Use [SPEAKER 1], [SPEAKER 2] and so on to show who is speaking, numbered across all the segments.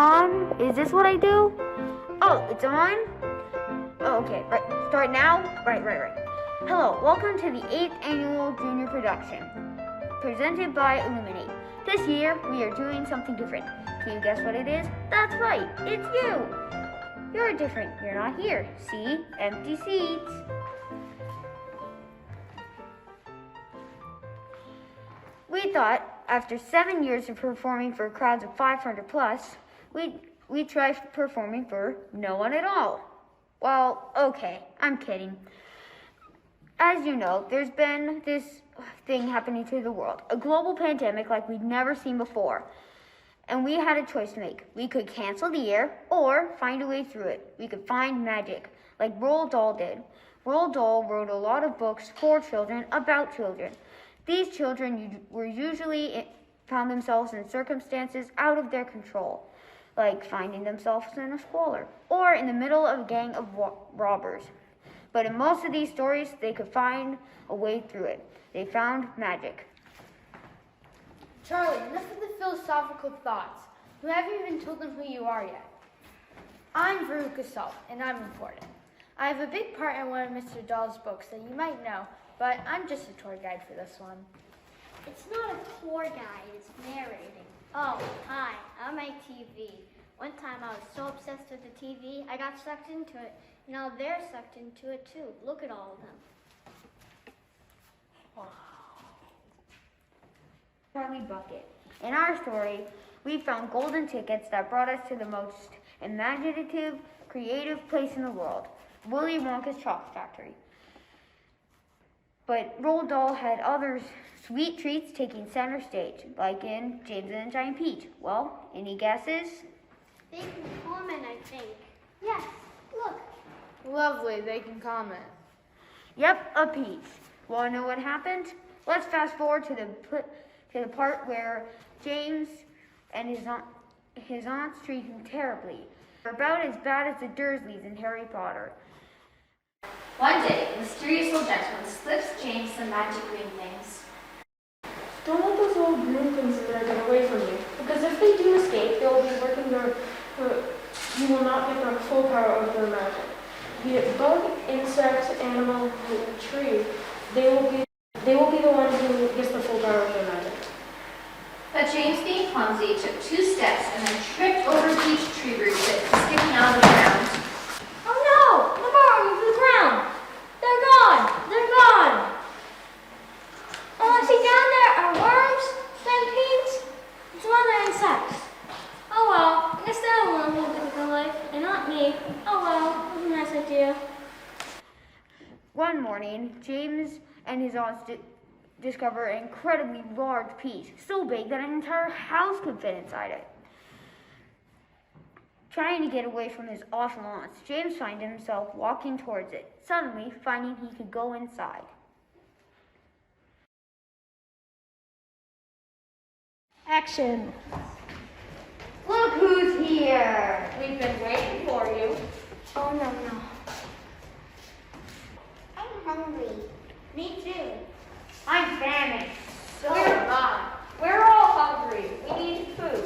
[SPEAKER 1] on? Is this what I do? Oh, it's on? Oh, okay. Right. Start now? Right. Hello, welcome to the 8th annual junior production, presented by Illuminate. This year, we are doing something different. Can you guess what it is? That's right, it's you! You're different, you're not here. See? Empty seats. We thought, after 7 years of performing for crowds of 500 plus, we'd try performing for no one at all. Well, okay, I'm kidding. As you know, there's been this thing happening to the world, a global pandemic like we'd never seen before. And we had a choice to make. We could cancel the year or find a way through it. We could find magic, like Roald Dahl did. Roald Dahl wrote a lot of books for children, about children. These children were usually found themselves in circumstances out of their control, like finding themselves in a squalor or in the middle of a gang of robbers. But in most of these stories, they could find a way through it. They found magic.
[SPEAKER 2] Charlie, enough of the philosophical thoughts. You haven't even told them who you are yet. I'm Veruca Salt, and I'm important. I have a big part in one of Mr. Dahl's books that you might know, but I'm just a tour guide for this one.
[SPEAKER 3] It's not a tour guide, it's narrating. Oh, hi, I'm ITV. One time I was so obsessed with the TV, I got sucked into it. Now they're sucked into it too. Look at all of them.
[SPEAKER 1] Wow. Charlie Bucket. In our story, we found golden tickets that brought us to the most imaginative, creative place in the world, Willy Wonka's chocolate factory. But Roald Dahl had other sweet treats taking center stage, like in James and the Giant Peach. Well, any guesses?
[SPEAKER 3] They can comment, I think. Yes, look.
[SPEAKER 2] Lovely, they can comment.
[SPEAKER 1] Yep, a peach. Want to know what happened? Let's fast forward to the part where James and his aunts treat him terribly. They're about as bad as the Dursleys in Harry Potter.
[SPEAKER 4] One day, a mysterious old gentleman slips James some magic green things.
[SPEAKER 5] Don't let those old green things get away from you, because if they do escape, they will be working you will not get the full power of their magic. Be it bug, insect, animal, tree, they will be the one who gets the full power of their magic.
[SPEAKER 4] But James, being clumsy, took 2 steps and then tripped over peach tree roots that were sticking out of the ground.
[SPEAKER 3] Oh no! The borrowing to the ground! They're gone! They're gone! All I see down there are worms, centipedes, and some other insects. Oh well, I guess they're the ones who took their life, and not me. Oh well, it was a nice idea.
[SPEAKER 1] One morning, James and his aunts discover an incredibly large piece, so big that an entire house could fit inside it. Trying to get away from his awful aunts, James finds himself walking towards it, suddenly finding he could go inside.
[SPEAKER 3] Action.
[SPEAKER 1] Look who's here!
[SPEAKER 2] We've been waiting for you.
[SPEAKER 3] Oh no. I'm hungry.
[SPEAKER 1] Me too. I'm famished.
[SPEAKER 2] So am I. We're all hungry. We need food.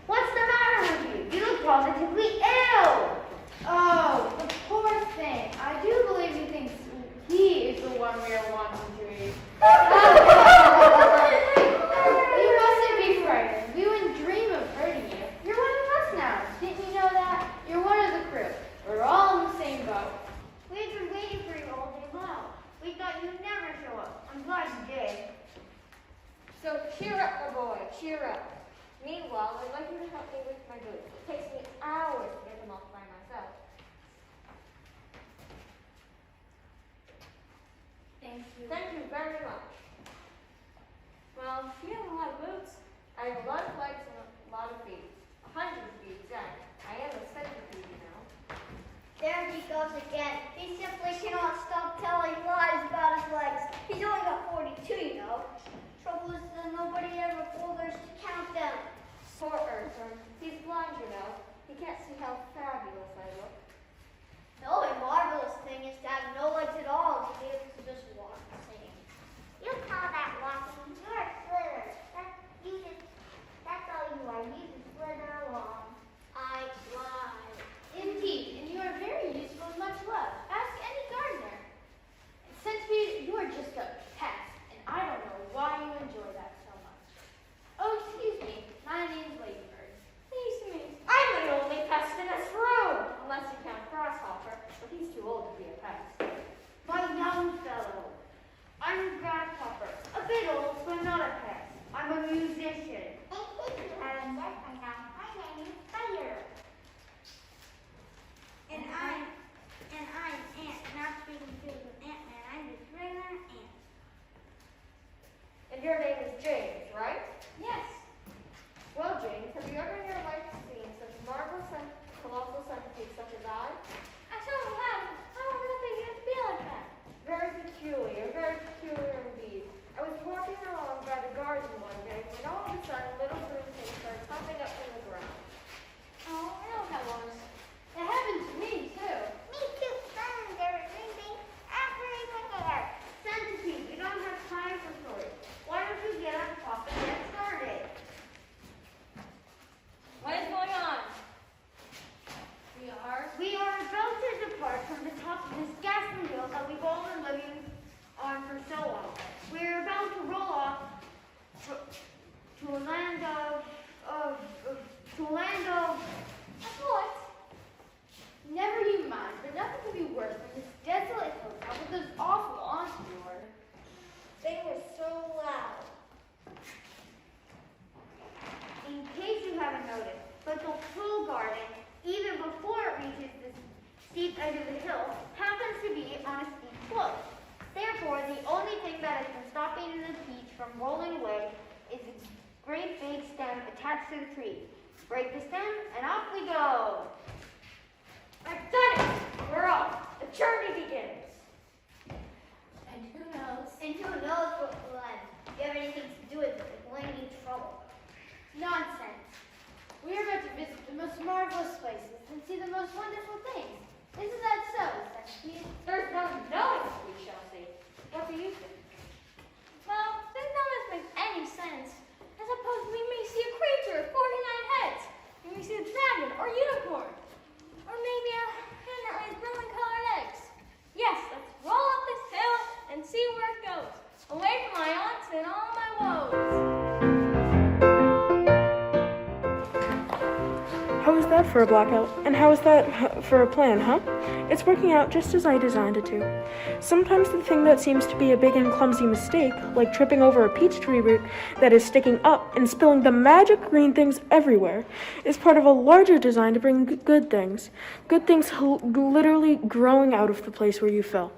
[SPEAKER 1] What's the matter with you? You look positively ill!
[SPEAKER 2] Oh, the poor thing. I do believe he thinks he is the one we are wanting to eat. You mustn't be frightened. We wouldn't dream of hurting you. You're one of us now. Didn't you know that? You're one of the crew. We're all in the same boat.
[SPEAKER 1] We've been waiting for you all day long. We thought you'd never show up. I'm glad you did.
[SPEAKER 6] So cheer up, my boy, cheer up. Meanwhile, I'd like you to help me with my boots. It takes me hours to get them off by myself.
[SPEAKER 3] Thank you.
[SPEAKER 6] Thank you very much. Well, you have a lot of boots. I have a lot of legs and a lot of feet. 100 to be exact. I am a centipede, you know.
[SPEAKER 3] There he goes again. He simply cannot stop telling lies about his legs. He's only got 42, you know. Trouble is that nobody ever bothers to count them.
[SPEAKER 6] Poor Earthworm. He's blind, you know. He can't see how fabulous I look.
[SPEAKER 3] The only marvelous thing is to have no legs at all, to be able to just walk the same. You call that walking? You're a flitter. That you
[SPEAKER 1] steep edge of the hill happens to be on a steep slope. Therefore, the only thing that has been stopping the peach from rolling away is its great big stem attached to the tree. Break the stem, and off we go.
[SPEAKER 3] I've done it! We're off. The journey begins.
[SPEAKER 4] And who knows?
[SPEAKER 3] And who knows what will end? If you have anything to do with it, it will end in trouble.
[SPEAKER 2] Nonsense. We are about to visit the most marvelous places and see the most wonderful things. Isn't that so, Sesame?
[SPEAKER 6] There's no knowing what we shall see. What do you think?
[SPEAKER 3] Well, then none of this makes any sense. I suppose we may see a creature with 49 heads. We may see a dragon or unicorn. Or maybe a hen that lays brilliant-colored eggs. Yes, let's roll up this hill and see where it goes. Away from my aunts and all my woes.
[SPEAKER 5] How is that for a blackout? And how is that for a plan, huh? It's working out just as I designed it to. Sometimes the thing that seems to be a big and clumsy mistake, like tripping over a peach tree root that is sticking up and spilling the magic green things everywhere, is part of a larger design to bring good things. Good things literally growing out of the place where you fell.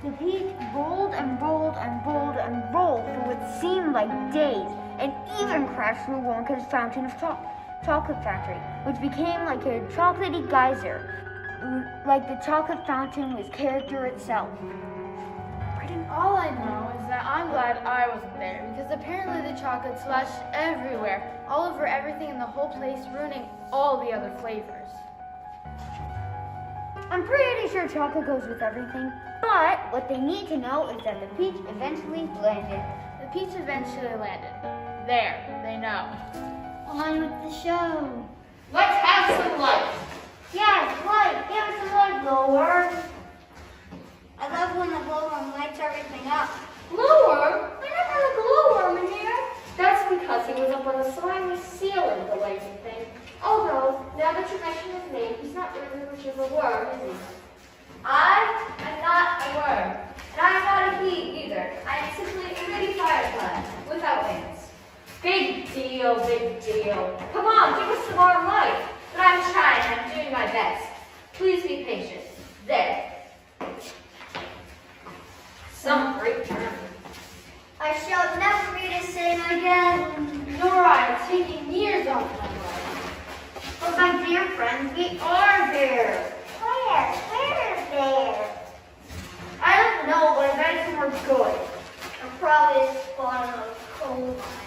[SPEAKER 1] The peach rolled and rolled and rolled and rolled for what seemed like days, and even crashed through Wonka's fountain of chocolate factory, which became like a chocolatey geyser, like the chocolate fountain was character itself.
[SPEAKER 2] All I know is that I'm glad I wasn't there, because apparently the chocolate splashed everywhere, all over everything in the whole place, ruining all the other flavors.
[SPEAKER 1] I'm pretty sure chocolate goes with everything, but what they need to know is that the peach eventually landed.
[SPEAKER 2] The peach eventually landed. There, they know.
[SPEAKER 3] On with the show.
[SPEAKER 6] Let's have some light.
[SPEAKER 3] Yes, light. Give us some light, blower. I love when the glowworm lights everything up.
[SPEAKER 6] Glowworm?
[SPEAKER 3] I never had a glowworm in here.
[SPEAKER 6] That's because he was up on the slimy ceiling, the lazy thing. Although, now that you mention his name, he's not really much of a worm, is he?
[SPEAKER 4] I am not a worm, and I am not a he either. I am simply a pretty firefly without wings.
[SPEAKER 6] Big deal, big deal.
[SPEAKER 4] Come on, give us some more light. But I'm trying, I'm doing my best. Please be patient. There. Some great turn.
[SPEAKER 3] I shall never be the same again.
[SPEAKER 2] Nor I, taking years off my life.
[SPEAKER 1] But my dear friends, we are there.
[SPEAKER 3] Where? Where is there?
[SPEAKER 1] I don't know, but I bet somewhere good.
[SPEAKER 3] I'm probably spawning on a coal mine.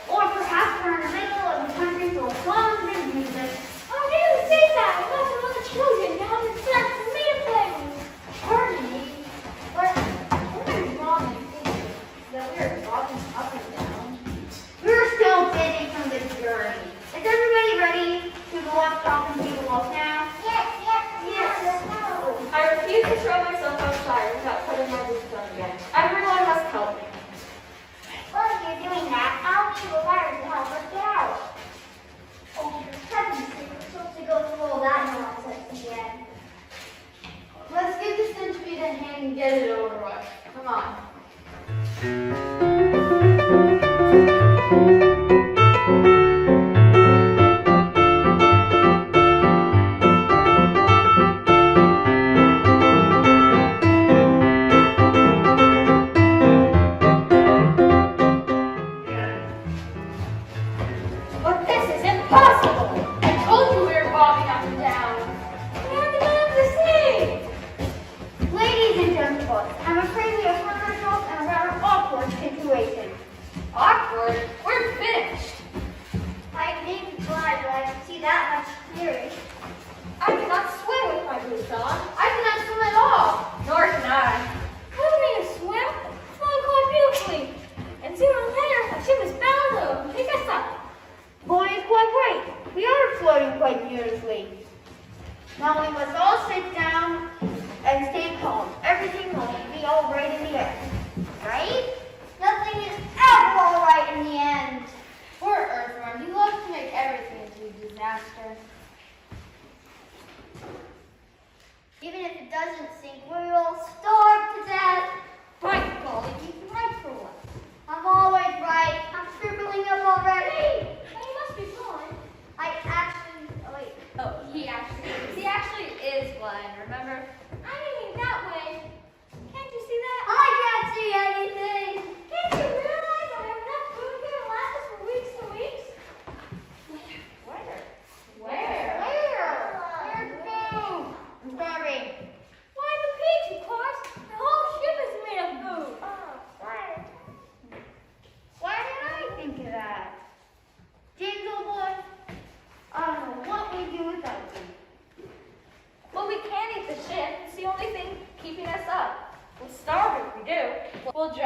[SPEAKER 1] Or perhaps we're in the middle of the country full of songs and music.
[SPEAKER 3] I didn't say that. I left some other children down in front for me to play with.
[SPEAKER 2] Pardon me,
[SPEAKER 3] But what is wrong with you?
[SPEAKER 2] that we are walking up and down.
[SPEAKER 1] We're still busy from this journey. Is everybody ready to go up top and see the walk now?
[SPEAKER 3] Yes. No.
[SPEAKER 6] I refuse to throw myself outside without putting my boots on again. Everyone must help me.
[SPEAKER 3] Well, if you're doing that, I'll be the ladder to help us get out. Oh, for heaven's sake, we're supposed to go through all that nonsense again.
[SPEAKER 2] Let's give the centipede a hand and get it over with. Come on.
[SPEAKER 3] But this is impossible!
[SPEAKER 2] I told you we were bobbing up and down.
[SPEAKER 3] We haven't done the same!
[SPEAKER 1] Ladies and gentlemen, I'm afraid we have found ourselves in a rather awkward situation.
[SPEAKER 4] Awkward? We're finished.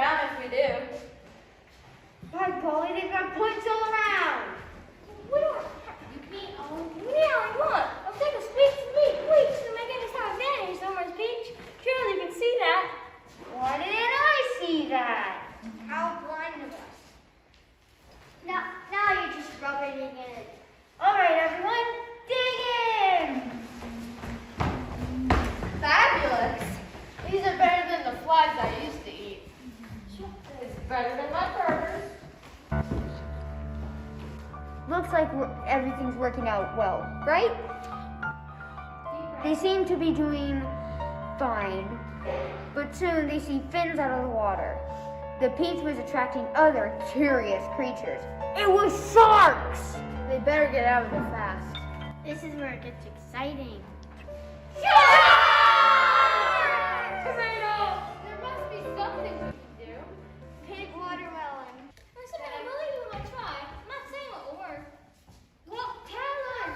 [SPEAKER 6] down if we do.
[SPEAKER 1] By golly, they've got points all around.
[SPEAKER 3] We don't have to compete on. Yeah, come on. I'll take a speech to me. Please, to make any sort of advantage over speech. Surely you can see that.
[SPEAKER 1] Why didn't I see that?
[SPEAKER 3] How blind of us. Now you're just rubbing it in.
[SPEAKER 1] All right, everyone, dig in.
[SPEAKER 6] Fabulous. These are better than the flies I used to eat. It's better than my burgers.
[SPEAKER 1] Looks like everything's working out well, right? They seem to be doing fine, but soon they see fins out of the water. The peach was attracting other curious creatures. It was sharks!
[SPEAKER 2] They better get out of there fast.
[SPEAKER 3] This is where it gets exciting.
[SPEAKER 6] There must be something we can do.
[SPEAKER 3] Pig watermelon. I said I believe we might try. I'm not saying it will work. Well, tell us.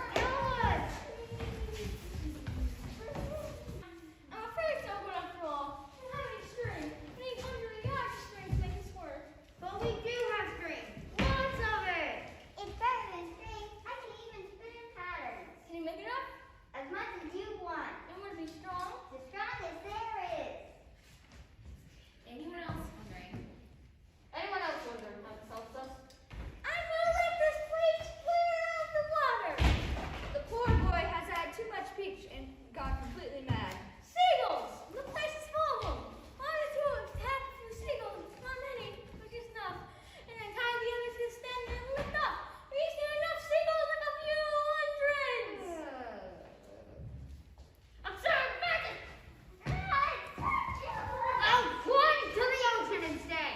[SPEAKER 3] I'm afraid it's not good after all. We don't have any string. We need under the yard string to make this work.
[SPEAKER 1] But we do have string. Lots of it.
[SPEAKER 3] It's better than string. I can even spin patterns. Can you make it up? As much as you want. And would it be strong? The strongest there is. Anyone else wondering?
[SPEAKER 6] Anyone else wondering how this helps us?
[SPEAKER 3] I'm gonna let this plate clear out the water.
[SPEAKER 4] The poor boy has had too much peach and got completely mad.
[SPEAKER 3] Seagulls! The place is full of them. Why don't you attack the seagulls? Not many, but just enough. And then tie the others to the stem and lift up. We used to have enough seagulls like a few hundreds. Observe magic!
[SPEAKER 1] I'll plunge to the ocean instead.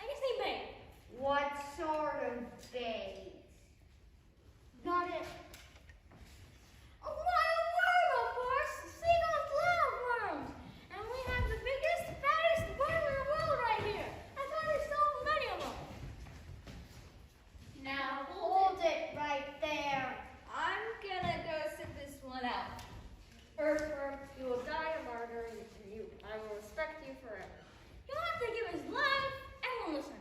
[SPEAKER 3] I guess they may.
[SPEAKER 1] What sort of bait?
[SPEAKER 3] Got it. A wild worm, of course. Seagulls love worms. And we have the biggest, fattest worm in the world right here. I thought there's so many of them.
[SPEAKER 4] Now hold it right there. I'm gonna go sit this one out.
[SPEAKER 6] You will die a martyr. I will respect you forever.
[SPEAKER 3] He'll have to give his life and we'll listen.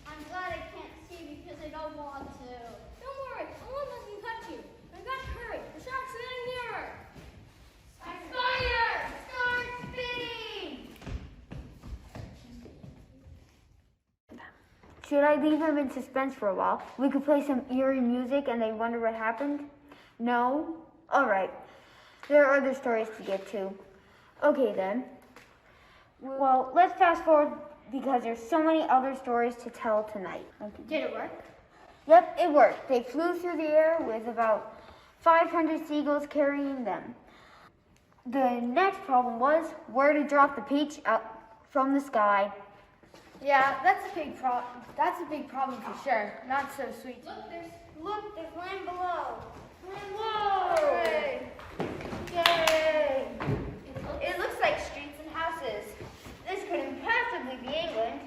[SPEAKER 3] I'm glad I can't see because I don't want to. Don't worry, I won't let them cut you. I got to hurry. The shark's getting nearer.
[SPEAKER 1] Fire! Start spinning! Should I leave them in suspense for a while? We could play some eerie music and they wonder what happened? No? Alright. There are other stories to get to. Okay then. Well, let's fast forward because there's so many other stories to tell tonight.
[SPEAKER 2] Did it work?
[SPEAKER 1] Yep, it worked. They flew through the air with about 500 seagulls carrying them. The next problem was where to drop the peach out from the sky.
[SPEAKER 2] Yeah, that's a big problem. That's a big problem for sure. Not so sweet.
[SPEAKER 3] Look, there's land below.
[SPEAKER 1] Whoa!
[SPEAKER 2] Hooray.
[SPEAKER 1] Yay! It looks like streets and houses. This couldn't possibly be England.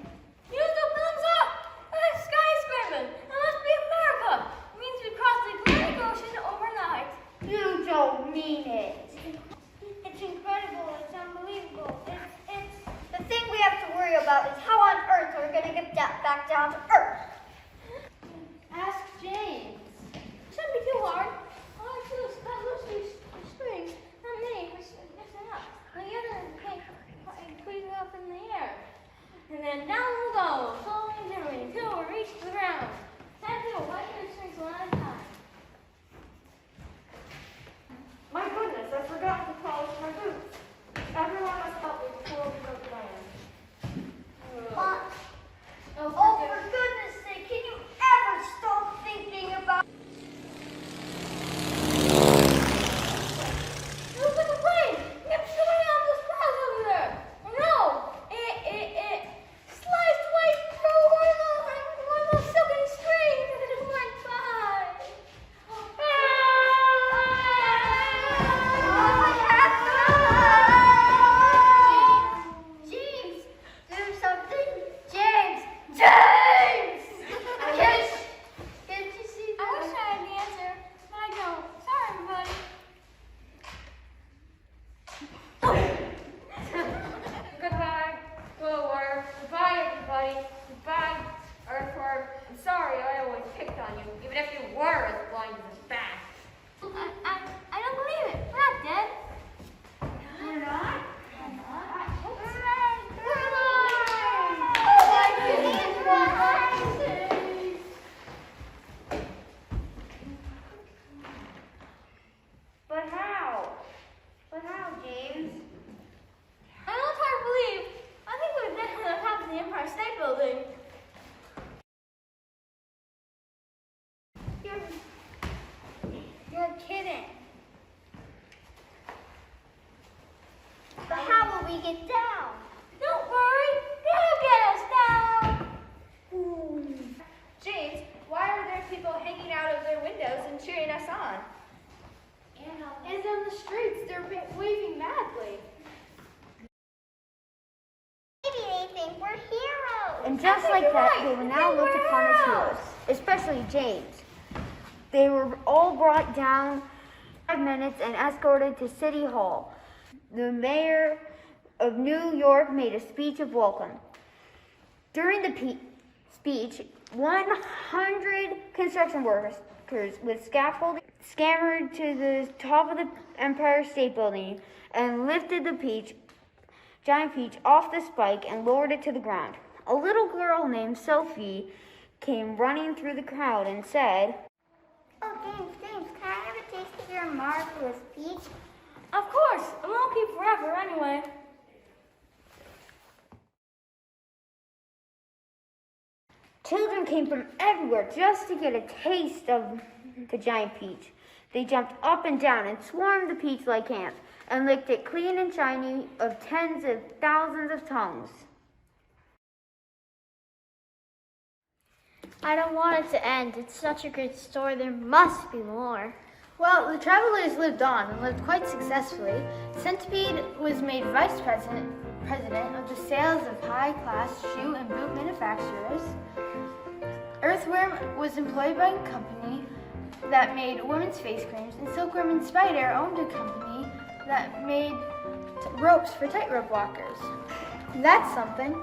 [SPEAKER 3] Use the thumbs up! The sky is screaming. It must be America. It means we crossed the Atlantic Ocean overnight.
[SPEAKER 1] You don't mean it.
[SPEAKER 3] It's incredible. It's unbelievable. It's
[SPEAKER 4] The thing we have to worry about is how on earth we're gonna get back down to Earth.
[SPEAKER 2] Ask James.
[SPEAKER 3] shouldn't be too hard. All I do is cut loose these strings and we get down. Don't worry, they'll get us down.
[SPEAKER 4] James, why are there people hanging out of their windows and cheering us on?
[SPEAKER 2] And on the streets, they're waving madly.
[SPEAKER 3] Maybe they think we're heroes.
[SPEAKER 1] And just like that, they were now looked upon as heroes, especially James. They were all brought down 5 minutes and escorted to City Hall. The mayor of New York made a speech of welcome. During the speech, 100 construction workers with scaffolding scampered to the top of the Empire State Building and lifted the giant peach off the spike and lowered it to the ground. A little girl named Sophie came running through the crowd and said,
[SPEAKER 3] Oh, James, can I have a taste of your marvelous peach?
[SPEAKER 5] Of course, it won't keep forever anyway.
[SPEAKER 1] Children came from everywhere just to get a taste of the giant peach. They jumped up and down and swarmed the peach like ants and licked it clean and shiny of tens of thousands of tongues.
[SPEAKER 3] I don't want it to end. It's such a great story. There must be more.
[SPEAKER 2] Well, the travelers lived on and lived quite successfully. Centipede was made vice president of the sales of high-class shoe and boot manufacturers. Earthworm was employed by a company that made women's face creams, and Silkworm and Spider owned a company that made ropes for tightrope walkers. That's something.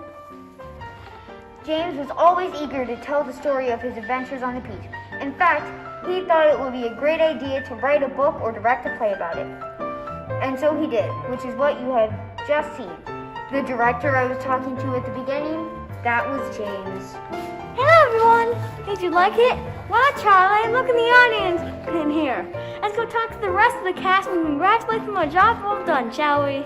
[SPEAKER 1] James was always eager to tell the story of his adventures on the peach. In fact, he thought it would be a great idea to write a book or direct a play about it. And so he did, which is what you have just seen. The director I was talking to at the beginning, that was James.
[SPEAKER 3] Hello, everyone. Did you like it? Why not try and look in the audience in here? Let's go talk to the rest of the cast and congratulate them on a job well done, shall we?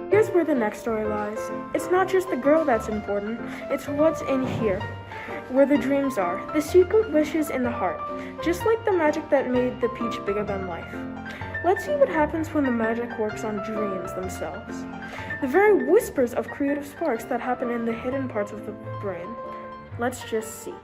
[SPEAKER 5] Here's where the next story lies. It's not just the girl that's important, it's what's in here, where the dreams are, the secret wishes in the heart, just like the magic that made the peach bigger than life. Let's see what happens when the magic works on dreams themselves. The very whispers of creative sparks that happen in the hidden parts of the brain. Let's just see.